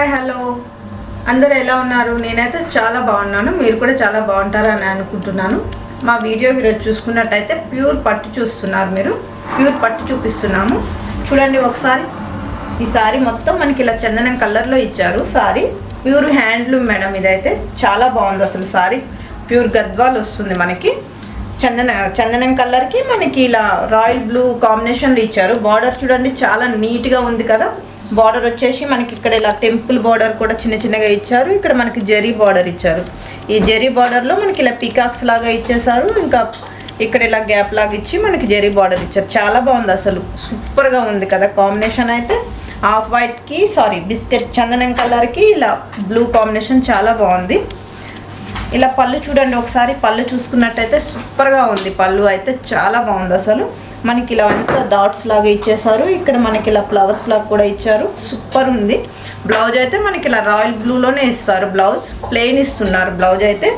Hi hello అందరూ ఎలా ఉన్నారు? నేనైతే చాలా బాగున్నాను. మీరు కూడా చాలా బాగుంటారని అనుకుంటున్నాను. మా వీడియో మీరు చూసుకున్నట్టయితే ప్యూర్ పట్టు చూస్తున్నారు. మీరు ప్యూర్ పట్టు చూపిస్తున్నాము. చూడండి ఒకసారి. ఈ సారీ మొత్తం మనకి ఇలా చందనం కలర్లో ఇచ్చారు. Sorry pure handloom madam. ఇదైతే చాలా బాగుంది అసలు. సారీ ప్యూర్ గద్వాల్ వస్తుంది మనకి. చందనం కలర్కి మనకి ఇలా రాయల్ బ్లూ కాంబినేషన్లో ఇచ్చారు. బార్డర్ చూడండి చాలా నీట్గా ఉంది కదా. బార్డర్ వచ్చేసి మనకి ఇక్కడ ఇలా టెంపుల్ బార్డర్ కూడా చిన్న చిన్నగా ఇచ్చారు. ఇక్కడ మనకి జెరీ బార్డర్ ఇచ్చారు. ఈ జెరీ బార్డర్లో మనకి ఇలా పీకాక్స్ లాగా ఇచ్చేసారు. ఇంకా ఇక్కడ ఇలా గ్యాప్ లాగా ఇచ్చి మనకి జెరీ బార్డర్ ఇచ్చారు. చాలా బాగుంది అసలు. సూపర్గా ఉంది కదా కాంబినేషన్ అయితే. ఆఫ్ వైట్కి బిస్కెట్ చందనం కలర్కి ఇలా బ్లూ కాంబినేషన్ చాలా బాగుంది. ఇలా పళ్ళు చూడండి ఒకసారి. పళ్ళు చూసుకున్నట్టయితే సూపర్గా ఉంది. పళ్ళు అయితే చాలా బాగుంది అసలు. మనకి ఇలా అంతా డాట్స్ లాగా ఇచ్చేసారు. ఇక్కడ మనకి ఇలా ఫ్లవర్స్ లాగా కూడా ఇచ్చారు. సూపర్ ఉంది. బ్లౌజ్ అయితే మనకి ఇలా రాయల్ బ్లూలోనే ఇస్తారు. బ్లౌజ్ ప్లెయిన్ ఇస్తున్నారు. బ్లౌజ్ అయితే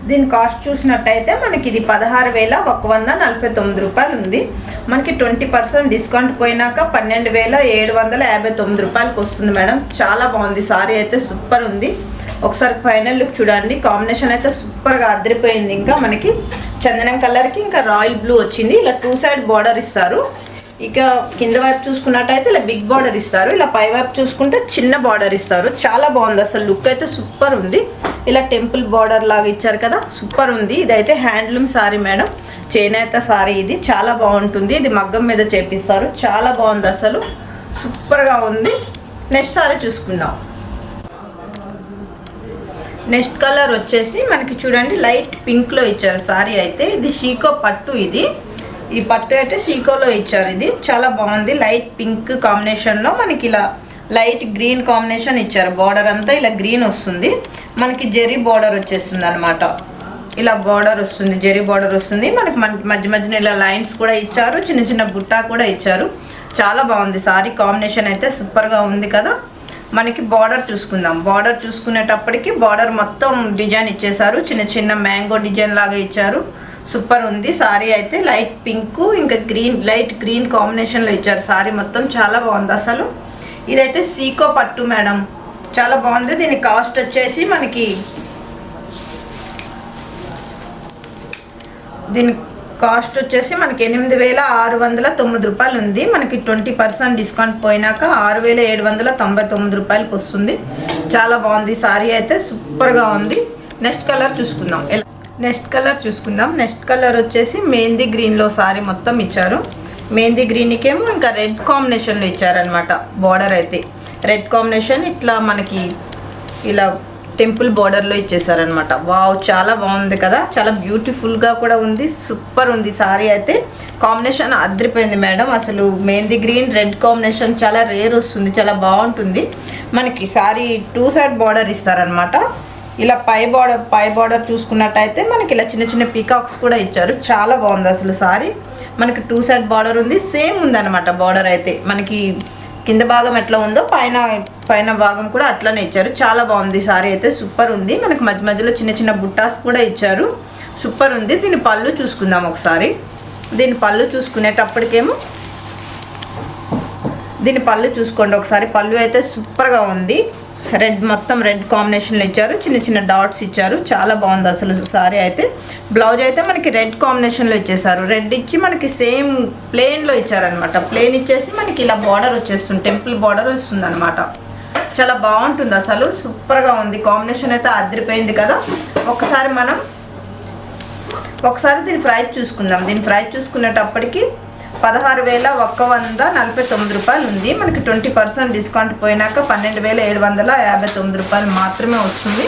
దీని కాస్ట్ చూసినట్టయితే మనకి ఇది 16,149 రూపాయలు ఉంది. మనకి 20% డిస్కౌంట్ పోయినాక 12,759 రూపాయలకి వస్తుంది మేడం. చాలా బాగుంది. సారీ అయితే సూపర్ ఉంది. ఒకసారి ఫైనల్ లుక్ చూడండి. కాంబినేషన్ అయితే సూపర్గా అదిరిపోయింది. ఇంకా మనకి చందనం కలర్కి ఇంకా రాయల్ బ్లూ వచ్చింది. ఇలా 2 సైడ్ బార్డర్ ఇస్తారు. ఇక కింద వైపు చూసుకున్నట్టయితే ఇలా బిగ్ బార్డర్ ఇస్తారు. ఇలా పై వైపు చూసుకుంటే చిన్న బార్డర్ ఇస్తారు. చాలా బాగుంది అసలు. లుక్ అయితే సూపర్ ఉంది. ఇలా టెంపుల్ బార్డర్ లాగా ఇచ్చారు కదా. సూపర్ ఉంది. ఇదైతే హ్యాండ్లూమ్ సారీ మేడం. చేనేత సారీ ఇది. చాలా బాగుంటుంది. ఇది మగ్గం మీద చేపిస్తారు. చాలా బాగుంది అసలు. సూపర్గా ఉంది. నెక్స్ట్ సారీ చూసుకుందాం. నెక్స్ట్ కలర్ వచ్చేసి మనకి చూడండి లైట్ పింక్లో ఇచ్చారు సారీ అయితే. ఇది షీకో పట్టు. ఈ పట్టు అయితే షీకోలో ఇచ్చారు. ఇది చాలా బాగుంది. లైట్ పింక్ కాంబినేషన్లో మనకి ఇలా లైట్ గ్రీన్ కాంబినేషన్ ఇచ్చారు. బార్డర్ అంతా ఇలా గ్రీన్ వస్తుంది. మనకి జెరీ బార్డర్ వచ్చేస్తుంది అనమాట. ఇలా బార్డర్ వస్తుంది. జెరీ బార్డర్ వస్తుంది. మనకి మధ్య మధ్యన ఇలా లైన్స్ కూడా ఇచ్చారు. చిన్న చిన్న బుట్టా కూడా ఇచ్చారు. చాలా బాగుంది సారీ. కాంబినేషన్ అయితే సూపర్గా ఉంది కదా. మనకి బార్డర్ చూసుకుందాం. బార్డర్ చూసుకునేటప్పటికి బార్డర్ మొత్తం డిజైన్ ఇచ్చేసారు. చిన్న చిన్న మ్యాంగో డిజైన్ లాగా ఇచ్చారు. సూపర్ ఉంది సారీ అయితే. లైట్ పింక్ ఇంకా గ్రీన్, లైట్ గ్రీన్ కాంబినేషన్లో ఇచ్చారు. సారీ మొత్తం చాలా బాగుంది అసలు. ఇదైతే సీకో పట్టు మేడం. చాలా బాగుంది. దీని కాస్ట్ వచ్చేసి మనకి కాస్ట్ వచ్చేసి మనకి 8,609 రూపాయలు ఉంది. మనకి 20% డిస్కౌంట్ పోయినాక 6,799 రూపాయలకి వస్తుంది. చాలా బాగుంది సారీ అయితే. సూపర్గా ఉంది. నెక్స్ట్ కలర్ చూసుకుందాం. నెక్స్ట్ కలర్ వచ్చేసి మెహందీ గ్రీన్లో సారీ మొత్తం ఇచ్చారు. మెహందీ గ్రీన్కేమో ఇంకా రెడ్ కాంబినేషన్లో ఇచ్చారనమాట. బార్డర్ అయితే రెడ్ కాంబినేషన్ ఇట్లా మనకి ఇలా టెంపుల్ బార్డర్లో ఇచ్చేసారనమాట. వావ్ చాలా బాగుంది కదా. చాలా బ్యూటిఫుల్గా కూడా ఉంది. సూపర్ ఉంది సారీ అయితే. కాంబినేషన్ అదిరిపోయింది మేడం అసలు. మెహందీ గ్రీన్ రెడ్ కాంబినేషన్ చాలా రేర్ వస్తుంది. చాలా బాగుంటుంది. మనకి సారీ 2 సైడ్ బార్డర్ ఇస్తారనమాట. ఇలా పై బార్డర్ చూసుకున్నట్టయితే మనకి ఇలా చిన్న చిన్న పీకాక్స్ కూడా ఇచ్చారు. చాలా బాగుంది అసలు సారీ. మనకి 2 సైడ్ బార్డర్ ఉంది. సేమ్ ఉందన్నమాట బార్డర్ అయితే. మనకి కింద భాగం ఎట్లా ఉందో పైన భాగం కూడా అట్లనే ఇచ్చారు. చాలా బాగుంది సారీ అయితే. సూపర్ ఉంది. మనకి మధ్య మధ్యలో చిన్న చిన్న బుట్టాస్ కూడా ఇచ్చారు. సూపర్ ఉంది. దీని పళ్ళు చూసుకుందాం ఒకసారి. దీని పళ్ళు చూసుకునేటప్పటికేమో దీని పళ్ళు చూసుకోండి ఒకసారి. పళ్ళు అయితే సూపర్గా ఉంది. మొత్తం రెడ్ కాంబినేషన్లో ఇచ్చారు. చిన్న చిన్న డాట్స్ ఇచ్చారు. చాలా బాగుంది అసలు సారీ అయితే. బ్లౌజ్ అయితే మనకి రెడ్ కాంబినేషన్లో ఇచ్చేసారు. రెడ్ ఇచ్చి మనకి సేమ్ ప్లెయిన్లో ఇచ్చారనమాట. ప్లెయిన్ ఇచ్చేసి మనకి ఇలా బార్డర్ వచ్చేస్తుంది. టెంపుల్ బార్డర్ వస్తుంది అనమాట. చాలా బాగుంటుంది అసలు. సూపర్గా ఉంది. కాంబినేషన్ అయితే అదిరిపోయింది కదా. ఒకసారి దీని ప్రైస్ చూసుకుందాం. దీని ప్రైస్ చూసుకునేటప్పటికి 16,149 రూపాయలు ఉంది. మనకి 20% డిస్కౌంట్ పోయినాక 12,759 రూపాయలు మాత్రమే వస్తుంది.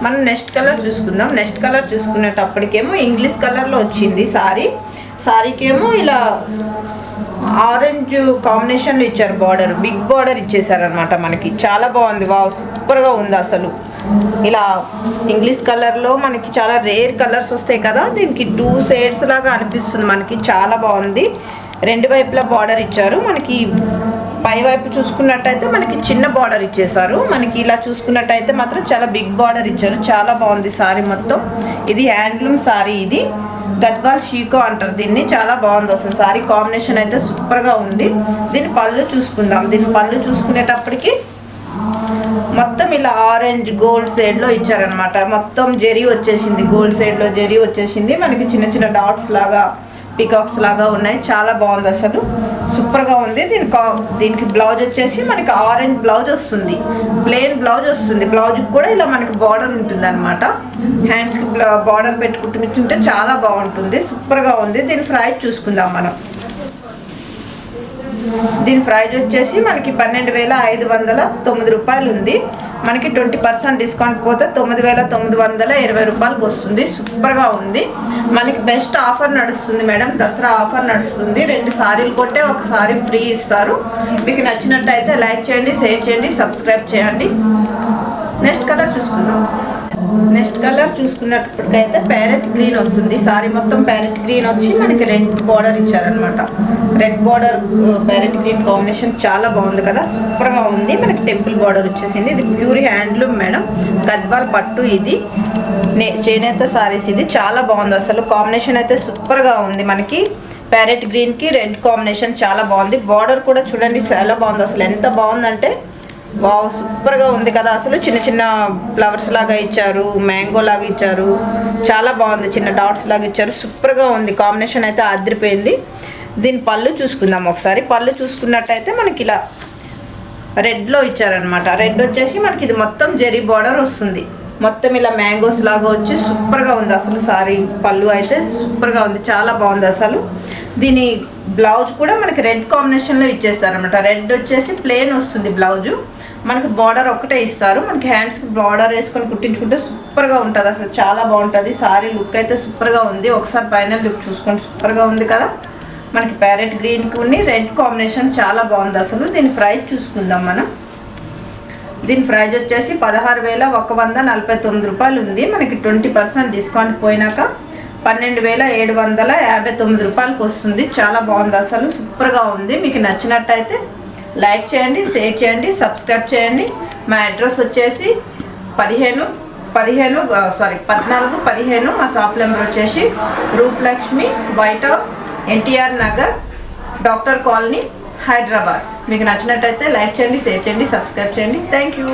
మనం నెక్స్ట్ కలర్ చూసుకుందాం. నెక్స్ట్ కలర్ చూసుకునేటప్పటికేమో ఇంగ్లీష్ కలర్లో వచ్చింది సారీకేమో ఇలా ఆరెంజ్ కాంబినేషన్లో ఇచ్చారు. బార్డర్ బిగ్ బార్డర్ ఇచ్చేసారనమాట మనకి. చాలా బాగుంది. వావ్ సూపర్గా ఉంది అసలు. ఇలా ఇంగ్లీష్ కలర్లో మనకి చాలా రేర్ కలర్స్ వస్తాయి కదా. దీనికి 2 షేడ్స్ లాగా అనిపిస్తుంది మనకి. చాలా బాగుంది. 2 వైపులా బార్డర్ ఇచ్చారు. మనకి పై వైపు చూసుకున్నట్టయితే మనకి చిన్న బార్డర్ ఇచ్చేసారు. మనకి ఇలా చూసుకున్నట్టయితే మాత్రం చాలా బిగ్ బార్డర్ ఇచ్చారు. చాలా బాగుంది సారీ మొత్తం. ఇది హ్యాండ్లూమ్ సారీ. ఇది గద్వాల్ షీకో అంటారు దీన్ని. చాలా బాగుంది అసలు సారీ కాంబినేషన్ అయితే సూపర్గా ఉంది. దీని పళ్ళు చూసుకుందాం. దీని పళ్ళు చూసుకునేటప్పటికి మొత్తం ఇలా ఆరెంజ్ గోల్డ్ షేడ్లో ఇచ్చారనమాట. మొత్తం జెరీ వచ్చేసింది, గోల్డ్ షేడ్లో జెరీ వచ్చేసింది. మనకి చిన్న చిన్న డాట్స్ లాగా పికాక్స్ లాగా ఉన్నాయి. చాలా బాగుంది అసలు సూపర్గా ఉంది. దీనికి బ్లౌజ్ వచ్చేసి మనకి ఆరెంజ్ బ్లౌజ్ వస్తుంది, ప్లెయిన్ బ్లౌజ్ వస్తుంది. బ్లౌజ్కి కూడా ఇలా మనకి బార్డర్ ఉంటుంది అనమాట. హ్యాండ్స్కి బార్డర్ పెట్టుకుంటుంటే చాలా బాగుంటుంది, సూపర్గా ఉంది. దీని ప్రైస్ చూసుకుందాం మనం. దీని ప్రైజ్ వచ్చేసి మనకి 12,509 రూపాయలు ఉంది. మనకి 20% డిస్కౌంట్ పోతే 9,920 రూపాయలకి వస్తుంది. సూపర్గా ఉంది. మనకి బెస్ట్ ఆఫర్ నడుస్తుంది మేడం, దసరా ఆఫర్ నడుస్తుంది. 2 సారీలు కొంటే 1 సారీ ఫ్రీ ఇస్తారు. మీకు నచ్చినట్టయితే లైక్ చేయండి, షేర్ చేయండి, సబ్స్క్రైబ్ చేయండి. నెక్స్ట్ కలర్ చూసుకుందాం. నెక్స్ట్ కలర్ చూసుకున్నప్పటికైతే ప్యారెట్ గ్రీన్ వస్తుంది. సారీ మొత్తం ప్యారెట్ గ్రీన్ వచ్చి మనకి రెడ్ బార్డర్ ఇచ్చారనమాట. Red border parrot green combination చాలా బాగుంది కదా, సూపర్గా ఉంది. మనకి టెంపుల్ బార్డర్ వచ్చేసింది. ఇది ప్యూర్ హ్యాండ్లూమ్ మేడం, గద్వాల్ పట్టు. ఇది చేనేత సారీస్. ఇది చాలా బాగుంది అసలు కాంబినేషన్ అయితే సూపర్గా ఉంది. మనకి ప్యారెట్ గ్రీన్కి రెడ్ కాంబినేషన్ చాలా బాగుంది. బార్డర్ కూడా చూడండి చాలా బాగుంది అసలు, ఎంత బాగుందంటే వావ్ సూపర్గా ఉంది కదా అసలు. చిన్న చిన్న ఫ్లవర్స్ లాగా ఇచ్చారు, మ్యాంగో లాగా ఇచ్చారు, చాలా బాగుంది. చిన్న డాట్స్ లాగా ఇచ్చారు, సూపర్గా ఉంది. కాంబినేషన్ అయితే అదిరిపోయింది. దీని పళ్ళు చూసుకుందాం ఒకసారి. పళ్ళు చూసుకున్నట్టయితే మనకి ఇలా రెడ్లో ఇచ్చారనమాట. రెడ్ వచ్చేసి మనకి ఇది మొత్తం జెరీ బార్డర్ వస్తుంది. మొత్తం ఇలా మ్యాంగోస్ లాగా వచ్చి సూపర్గా ఉంది అసలు. సారీ పళ్ళు అయితే సూపర్గా ఉంది, చాలా బాగుంది అసలు. దీని బ్లౌజ్ కూడా మనకి రెడ్ కాంబినేషన్లో ఇచ్చేస్తారనమాట. రెడ్ వచ్చేసి ప్లెయిన్ వస్తుంది బ్లౌజు. మనకి బార్డర్ ఒక్కటే ఇస్తారు. మనకి హ్యాండ్స్కి బార్డర్ వేసుకొని కుట్టించుకుంటే సూపర్గా ఉంటుంది అసలు, చాలా బాగుంటుంది. సారీ లుక్ అయితే సూపర్గా ఉంది. ఒకసారి ఫైనల్ లుక్ చూసుకోండి, సూపర్గా ఉంది కదా. మనకి ప్యారెట్ గ్రీన్కి రెడ్ కాంబినేషన్ చాలా బాగుంది అసలు. దీని ప్రైస్ చూసుకుందాం మనం. దీని ప్రైజ్ వచ్చేసి 16,149 రూపాయలు ఉంది. మనకి 20% డిస్కౌంట్ పోయినాక 12,759 రూపాయలకి వస్తుంది. చాలా బాగుంది అసలు, సూపర్గా ఉంది. మీకు నచ్చినట్టయితే లైక్ చేయండి, షేర్ చేయండి, సబ్స్క్రైబ్ చేయండి. మా అడ్రస్ వచ్చేసి 1415 మా షాప్ నెంబర్ వచ్చేసి Rupalakshmi, white house, NTR Nagar, doctor colony, Hyderabad. మీకు నచ్చినట్టయితే లైక్ చేయండి, షేర్ చేయండి, సబ్స్క్రైబ్ చేయండి. Thank you.